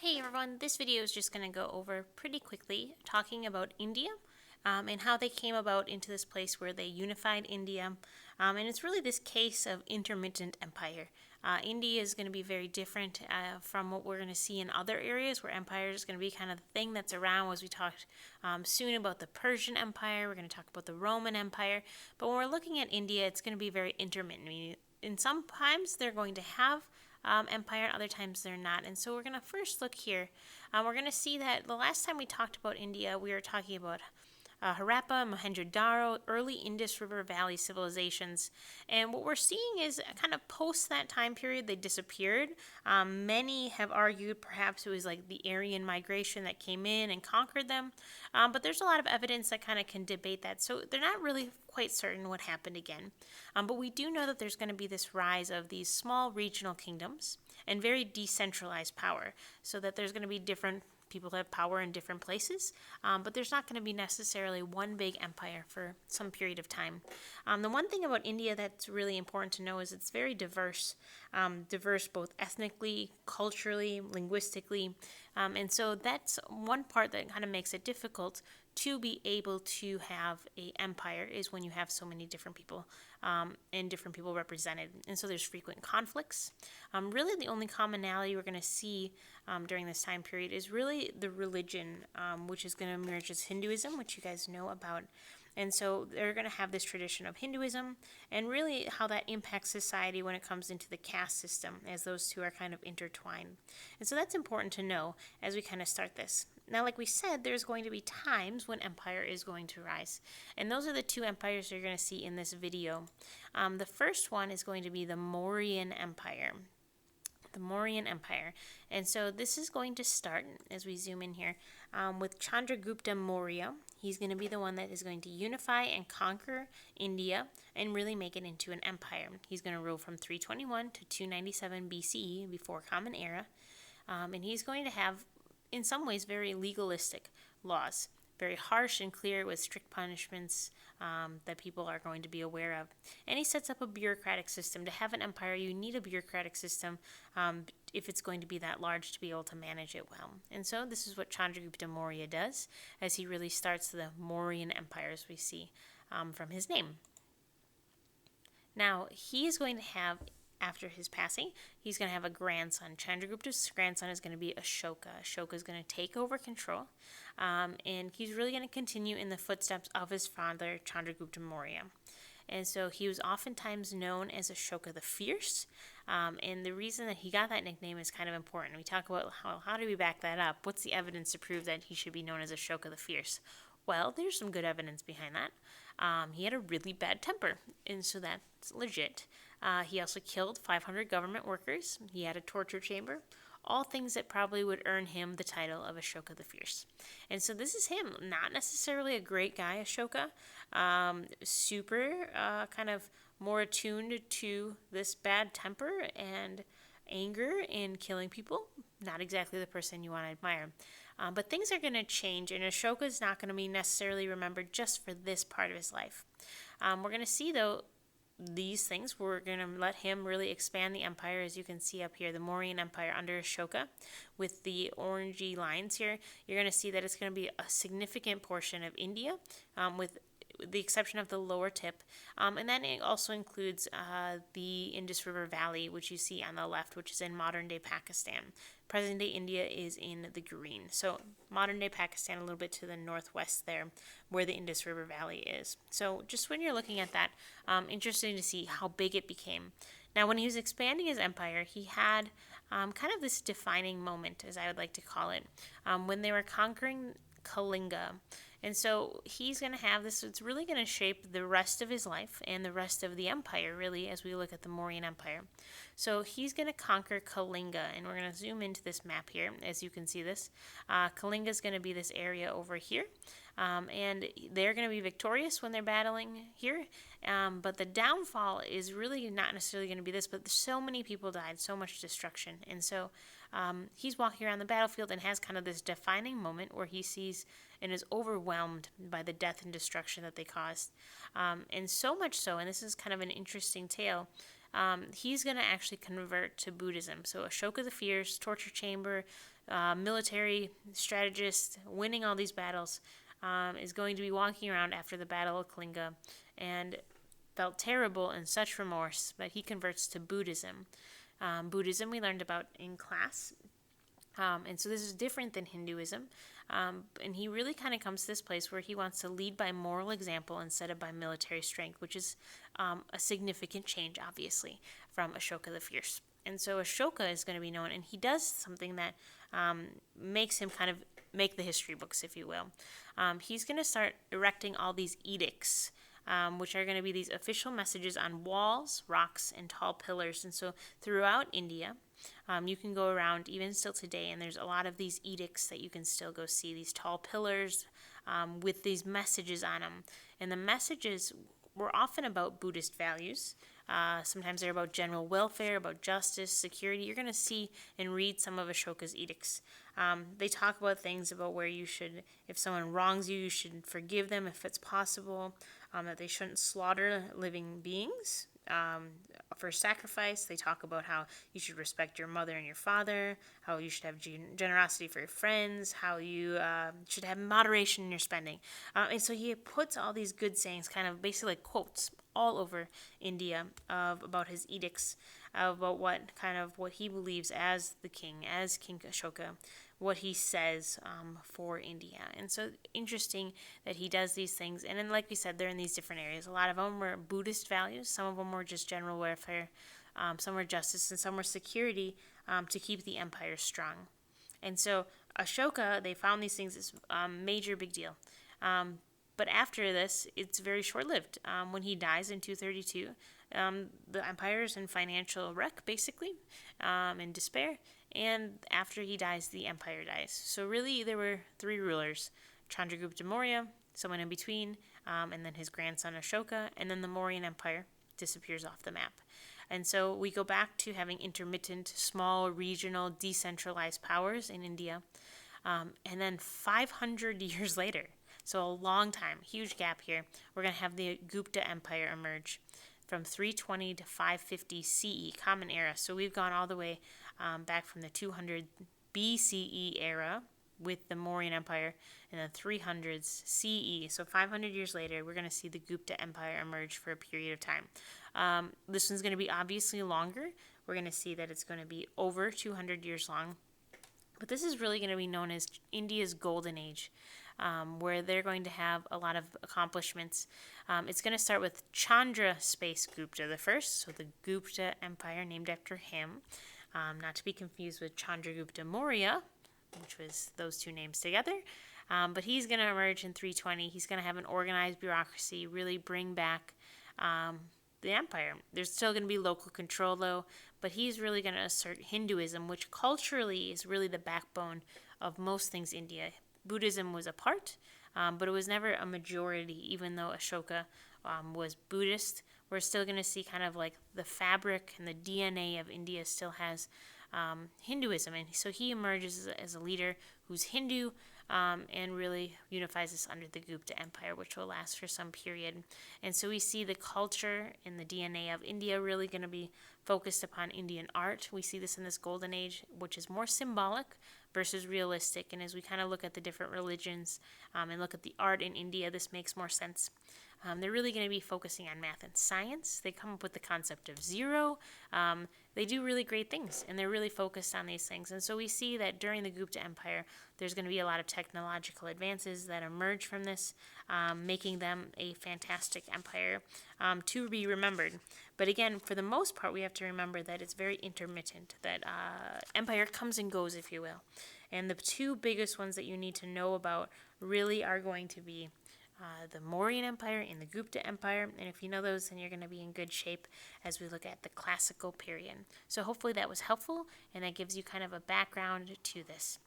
Hey everyone, this video is just going to go over pretty quickly talking about India and how they came about into this place where they unified India. And it's really this case of intermittent empire. India is going to be very different from what we're going to see in other areas where empire is going to be kind of the thing that's around. As we talked soon about the Persian Empire, we're going to talk about the Roman Empire. But when we're looking at India, it's going to be very intermittent. I mean, and sometimes they're going to have empire, and other times they're not. And so we're going to first look here. We're going to see that the last time we talked about India, we were talking about Harappa, Mohenjo-daro, early Indus River Valley civilizations. And what we're seeing is kind of post that time period, they disappeared. Many have argued perhaps it was like the Aryan migration that came in and conquered them. But there's a lot of evidence that kind of can debate that. So they're not really quite certain what happened again. But we do know that there's going to be this rise of these small regional kingdoms and very decentralized power, so that there's going to be different people have power in different places, but there's not going to be necessarily one big empire for some period of time. The one thing about India that's really important to know is it's very diverse, diverse both ethnically, culturally, linguistically, and so that's one part that kind of makes it difficult to be able to have a empire, is when you have so many different people and different people represented. And so there's frequent conflicts. Really the only commonality we're going to see during this time period is really the religion, which is going to emerge as Hinduism, which you guys know about. And so they're going to have this tradition of Hinduism and really how that impacts society when it comes into the caste system, as those two are kind of intertwined. And so that's important to know as we kind of start this. Now, like we said, there's going to be times when empire is going to rise. And those are the two empires you're going to see in this video. The first one is going to be the Mauryan Empire. The Mauryan Empire. And so this is going to start, as we zoom in here, with Chandragupta Maurya. He's going to be the one that is going to unify and conquer India and really make it into an empire. He's going to rule from 321 to 297 BCE, before Common Era. And he's going to have, in some ways, very legalistic laws. Very harsh and clear, with strict punishments that people are going to be aware of. And he sets up a bureaucratic system. To have an empire, you need a bureaucratic system if it's going to be that large, to be able to manage it well. And so this is what Chandragupta Maurya does, as he really starts the Mauryan Empire, as we see from his name. Now, he is going to have, after his passing, he's going to have a grandson. Chandragupta's grandson is going to be Ashoka. Ashoka is going to take over control, and he's really going to continue in the footsteps of his father, Chandragupta Maurya. And so he was oftentimes known as Ashoka the Fierce, and the reason that he got that nickname is kind of important. We talk about how do we back that up? What's the evidence to prove that he should be known as Ashoka the Fierce? Well, there's some good evidence behind that. He had a really bad temper, and so that's legit. He also killed 500 government workers. He had a torture chamber. All things that probably would earn him the title of Ashoka the Fierce. And so this is him. Not necessarily a great guy, Ashoka. Super kind of more attuned to this bad temper and anger and killing people. Not exactly the person you want to admire. But things are going to change, and Ashoka is not going to be necessarily remembered just for this part of his life. We're going to see, though, these things. We're going to let him really expand the empire, as you can see up here, the Mauryan Empire under Ashoka, with the orangey lines here. You're going to see that it's going to be a significant portion of India, with the exception of the lower tip. And then it also includes the Indus River Valley, which you see on the left, which is in modern-day Pakistan. Present-day India is in the green. So modern-day Pakistan a little bit to the northwest there, where the Indus River Valley is. So just when you're looking at that, interesting to see how big it became. Now, when he was expanding his empire, he had kind of this defining moment, as I would like to call it, when they were conquering Kalinga. And so he's going to have this, it's really going to shape the rest of his life and the rest of the empire, really, as we look at the Mauryan Empire. So he's going to conquer Kalinga, and we're going to zoom into this map here, as you can see this. Kalinga is going to be this area over here, and they're going to be victorious when they're battling here, but the downfall is really not necessarily going to be this, but so many people died, so much destruction, and so he's walking around the battlefield and has kind of this defining moment where he sees and is overwhelmed by the death and destruction that they caused. And so much so, and this is kind of an interesting tale, he's going to actually convert to Buddhism. So Ashoka the Fierce, torture chamber, military strategist, winning all these battles, is going to be walking around after the Battle of Kalinga and felt terrible and such remorse that he converts to Buddhism. Buddhism we learned about in class. And so this is different than Hinduism. And he really kind of comes to this place where he wants to lead by moral example instead of by military strength, which is a significant change, obviously, from Ashoka the Fierce. And so Ashoka is going to be known, and he does something that makes him kind of make the history books, if you will. He's going to start erecting all these edicts, which are going to be these official messages on walls, rocks, and tall pillars. And so throughout India, you can go around even still today, and there's a lot of these edicts that you can still go see, these tall pillars with these messages on them. And the messages were often about Buddhist values. Sometimes they're about general welfare, about justice, security. You're going to see and read some of Ashoka's edicts. They talk about things about where you should, if someone wrongs you, you should forgive them if it's possible, that they shouldn't slaughter living beings for sacrifice. They talk about how you should respect your mother and your father, how you should have generosity for your friends, how you should have moderation in your spending. And so he puts all these good sayings, kind of basically like quotes, all over India about his edicts, about what he believes as the king, as King Ashoka, what he says for India. And so interesting that he does these things. And then, like we said, they're in these different areas. A lot of them were Buddhist values. Some of them were just general welfare. Some were justice, and some were security to keep the empire strong. And so Ashoka, they found these things as a major big deal. But after this, it's very short-lived. When he dies in 232, the empire is in financial wreck, basically, in despair. And after he dies, the empire dies. So really, there were three rulers: Chandragupta Maurya, someone in between, and then his grandson Ashoka, and then the Mauryan Empire disappears off the map. And so we go back to having intermittent, small, regional, decentralized powers in India. And then 500 years later, so a long time, huge gap here, we're going to have the Gupta Empire emerge from 320 to 550 CE, Common Era. So we've gone all the way back from the 200 BCE era with the Mauryan Empire and the 300s CE. So 500 years later, we're going to see the Gupta Empire emerge for a period of time. This one's going to be obviously longer. We're going to see that it's going to be over 200 years long. But this is really going to be known as India's Golden Age, where they're going to have a lot of accomplishments. It's going to start with Chandra Space Gupta the first, so the Gupta Empire named after him, not to be confused with Chandragupta Maurya, which was those two names together. But he's going to emerge in 320. He's going to have an organized bureaucracy, really bring back the empire. There's still going to be local control, though, but he's really going to assert Hinduism, which culturally is really the backbone of most things India. Buddhism was a part, but it was never a majority, even though Ashoka was Buddhist. We're still going to see kind of like the fabric and the DNA of India still has Hinduism. And so he emerges as a leader who's Hindu and really unifies this under the Gupta Empire, which will last for some period. And so we see the culture and the DNA of India really going to be focused upon Indian art. We see this in this golden age, which is more symbolic versus realistic. And as we kind of look at the different religions and look at the art in India, this makes more sense. They're really going to be focusing on math and science. They come up with the concept of zero. They do really great things, and they're really focused on these things. And so we see that during the Gupta Empire, there's going to be a lot of technological advances that emerge from this, making them a fantastic empire to be remembered. But again, for the most part, we have to remember that it's very intermittent, that empire comes and goes, if you will. And the two biggest ones that you need to know about really are going to be the Mauryan Empire and the Gupta Empire. And if you know those, then you're going to be in good shape as we look at the classical period. So hopefully that was helpful, and that gives you kind of a background to this.